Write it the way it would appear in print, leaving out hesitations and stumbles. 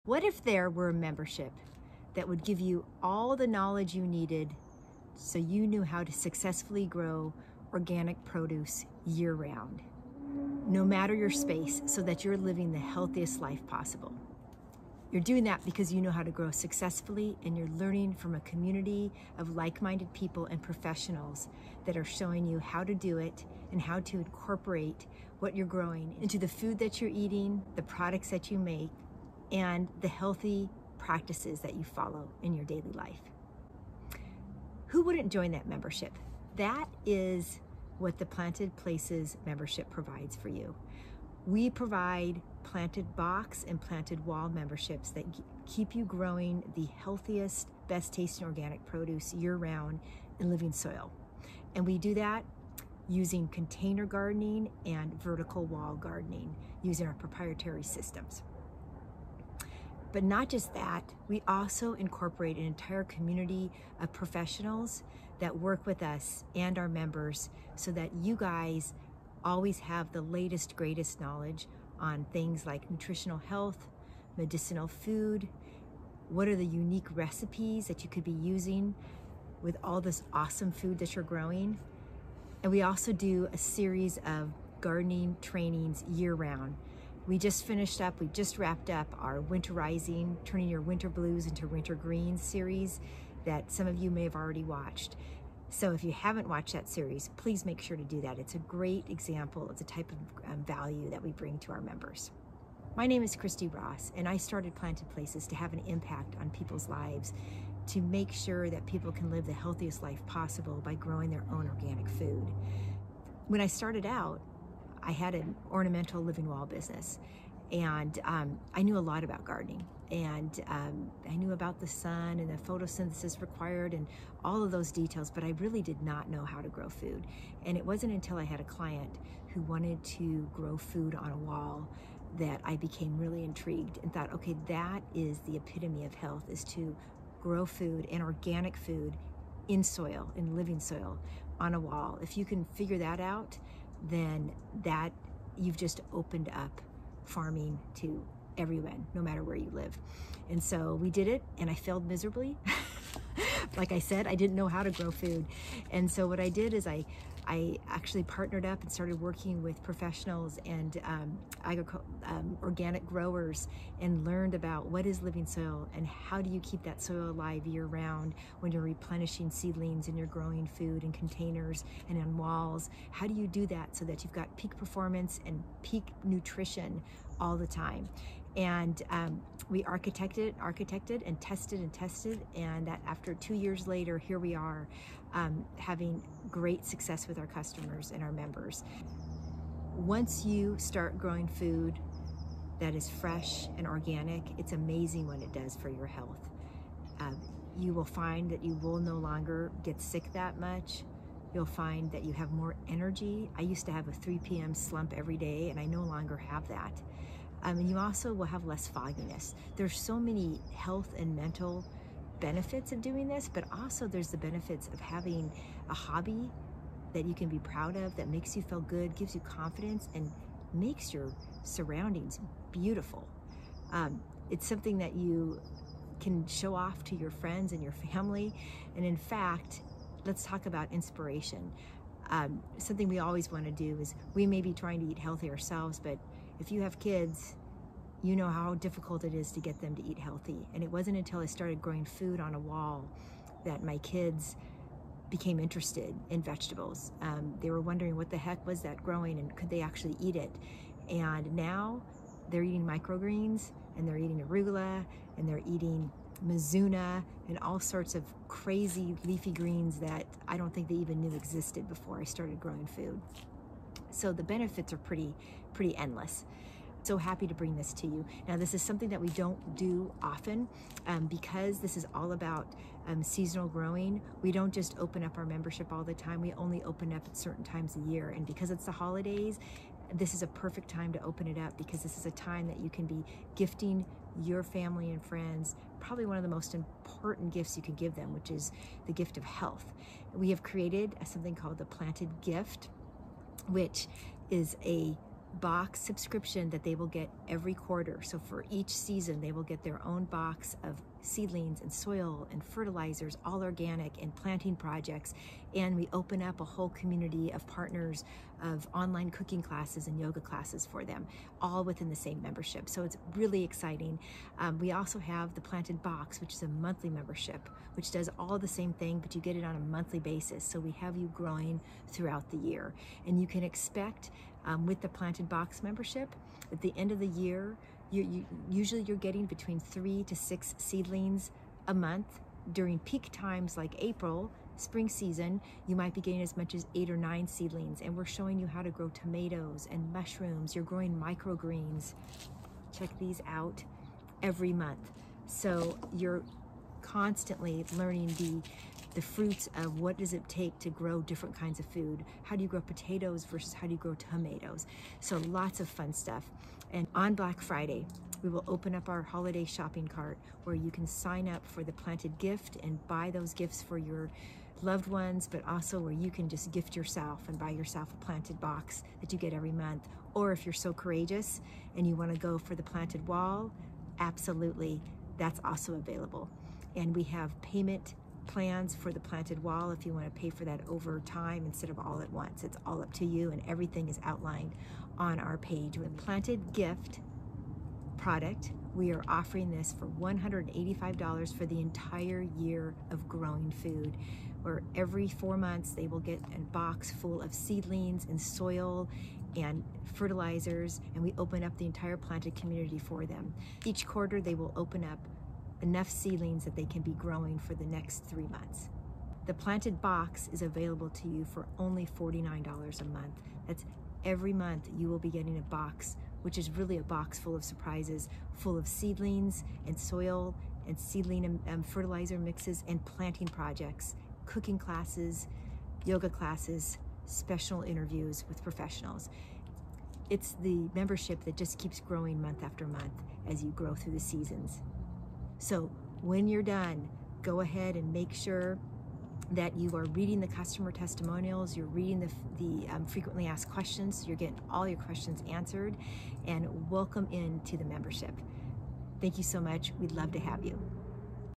What if there were a membership that would give you all the knowledge you needed so you knew how to successfully grow organic produce year-round, no matter your space, so that you're living the healthiest life possible? You're doing that because you know how to grow successfully, and you're learning from a community of like-minded people and professionals that are showing you how to do it and how to incorporate what you're growing into the food that you're eating, the products that you make, and the healthy practices that you follow in your daily life. Who wouldn't join that membership? That is what the Planted Places membership provides for you. We provide planted box and planted wall memberships that keep you growing the healthiest, best tasting organic produce year-round in living soil. And we do that using container gardening and vertical wall gardening using our proprietary systems. But not just that, we also incorporate an entire community of professionals that work with us and our members so that you guys always have the latest, greatest knowledge on things like nutritional health, medicinal food, what are the unique recipes that you could be using with all this awesome food that you're growing. And we also do a series of gardening trainings year-round. We just wrapped up our Winterizing, Turning Your Winter Blues into Winter Greens series that some of you may have already watched. So if you haven't watched that series, please make sure to do that. It's a great example of the type of value that we bring to our members. My name is Christy Ross, and I started Planted Places to have an impact on people's lives, to make sure that people can live the healthiest life possible by growing their own organic food. When I started out, I had an ornamental living wall business, and I knew a lot about gardening, and I knew about the sun and the photosynthesis required and all of those details, but I really did not know how to grow food. And it wasn't until I had a client who wanted to grow food on a wall that I became really intrigued and thought, okay, that is the epitome of health, is to grow food and organic food in soil, in living soil, on a wall. If you can figure that out, then that you've just opened up farming to everyone, no matter where you live. And so we did it, and I failed miserably. Like I said, I didn't know how to grow food. And so what I did is I actually partnered up and started working with professionals and organic growers, and learned about what is living soil and how do you keep that soil alive year-round when you're replenishing seedlings and you're growing food in containers and on walls. How do you do that so that you've got peak performance and peak nutrition all the time? And we architected and tested, and that after 2 years later, here we are having great success with our customers and our members. Once you start growing food that is fresh and organic, it's amazing what it does for your health. You will find that you will no longer get sick that much. You'll find that you have more energy. I used to have a 3 p.m. slump every day, and I no longer have that. And you also will have less fogginess. There's so many health and mental benefits of doing this, but also there's the benefits of having a hobby that you can be proud of, that makes you feel good, gives you confidence, and makes your surroundings beautiful. It's something that you can show off to your friends and your family. And in fact, let's talk about inspiration. Something we always want to do is, we may be trying to eat healthy ourselves, but if you have kids, you know how difficult it is to get them to eat healthy. And it wasn't until I started growing food on a wall that my kids became interested in vegetables. They were wondering what the heck was that growing, and could they actually eat it? And now they're eating microgreens, and they're eating arugula, and they're eating mizuna, and all sorts of crazy leafy greens that I don't think they even knew existed before I started growing food. So the benefits are pretty endless. So happy to bring this to you. Now, this is something that we don't do often because this is all about seasonal growing. We don't just open up our membership all the time. We only open up at certain times a year. And because it's the holidays, this is a perfect time to open it up, because this is a time that you can be gifting your family and friends probably one of the most important gifts you can give them, which is the gift of health. We have created something called the Planted Gift, which is a box subscription that they will get every quarter. So for each season, they will get their own box of seedlings and soil and fertilizers, all organic, and planting projects. And we open up a whole community of partners of online cooking classes and yoga classes for them, all within the same membership. So it's really exciting. We also have the Planted Box, which is a monthly membership, which does all the same thing, but you get it on a monthly basis. So we have you growing throughout the year. And you can expect with the Planted Box membership, at the end of the year, usually you're getting between 3 to 6 seedlings a month. During peak times like April, spring season, you might be getting as much as 8 or 9 seedlings. And we're showing you how to grow tomatoes and mushrooms. You're growing microgreens. Check these out every month. So you're constantly learning the fruits of what does it take to grow different kinds of food. How do you grow potatoes versus how do you grow tomatoes? So lots of fun stuff. And on Black Friday, we will open up our holiday shopping cart where you can sign up for the Planted Gift and buy those gifts for your loved ones, but also where you can just gift yourself and buy yourself a Planted Box that you get every month. Or if you're so courageous and you want to go for the Planted Wall, absolutely, that's also available. And we have payment plans for the Planted Wall if you want to pay for that over time instead of all at once. It's all up to you, and everything is outlined on our page. With Planted Gift product, we are offering this for $185 for the entire year of growing food, where every 4 months they will get a box full of seedlings and soil and fertilizers, and we open up the entire planted community for them. Each quarter they will open up enough seedlings that they can be growing for the next 3 months. The Planted Box is available to you for only $49 a month. That's every month you will be getting a box, which is really a box full of surprises, full of seedlings and soil and seedling and fertilizer mixes and planting projects, cooking classes, yoga classes, special interviews with professionals. It's the membership that just keeps growing month after month as you grow through the seasons. So when you're done, go ahead and make sure that you are reading the customer testimonials, you're reading the frequently asked questions, so you're getting all your questions answered, and welcome into the membership. Thank you so much. We'd love to have you.